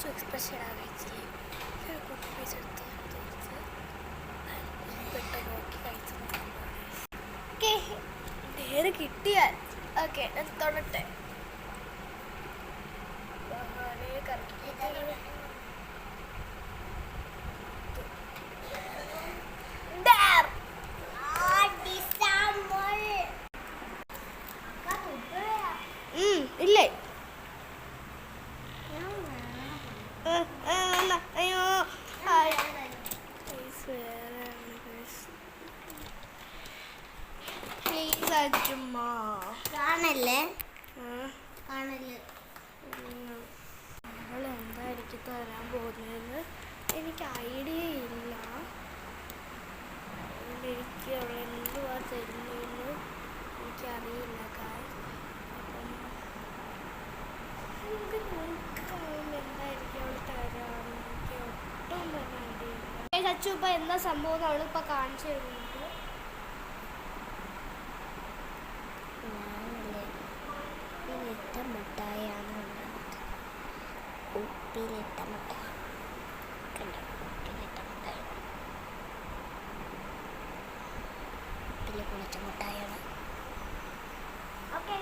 expression കഴിച്ചില്ലേ കുട്ടി പൈസ എടുത്ത് പെട്ടെന്ന് നോക്കി കഴിച്ചു ഓക്കെ നേരെ കിട്ടിയാൽ ഓക്കെ ഞാൻ തൊടട്ടെ ഇല്ലേ അയ്യോ പ്ലീസ് അച്ഛമ്മ കാണല്ലേ കാണല്ലേ എന്താ എനിക്ക് തരാൻ പോകുന്നതെന്ന് എനിക്ക് ഐഡിയ ഇല്ല എനിക്ക് അവൾ എന്തുവാ തരുന്നതെന്ന് എനിക്കറിയില്ല അപ്പം നമുക്ക് നോക്കാം എന്തായിരിക്കും അവൾ തരാൻ എനിക്ക് ഒട്ടും തന്നെ ഐഡിയ ഇല്ല അച്ചു ഇപ്പം എന്താ സംഭവം അവളിപ്പോൾ കാണിച്ചു തരുന്നത് മുട്ടായാണ് ഉപ്പിലിട്ട മുട്ടായി കണ്ടോ ഉപ്പിലിട്ട മുട്ടായി ഉപ്പിൽ കുളിച്ച മുട്ടായാണ് ഓക്കെ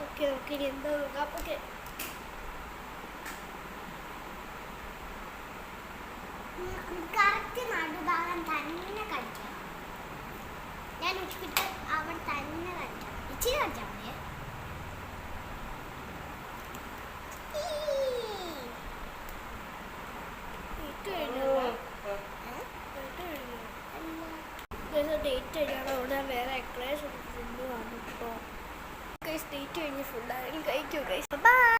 ഓക്കെ ഓക്കെ ഇനി എന്താ നോക്കാം ഓക്കെ കറക്റ്റ് നടുഭാഗം തന്നെ കടിക്കാം ഞാൻ ഉപ്പിട്ട് അവിടെ തന്നെ കടിക്കാം ഇച്ചിരി കടിച്ചാൽ മതിയെ ഡേറ്റ് കഴിഞ്ഞാണ് അവിടെ വേറെ എക്ലേഴ്സ് ഫുഡ് വന്നു ഇപ്പോൾ ഡേറ്റ് കഴിഞ്ഞ് ഫുഡായാലും കഴിക്കും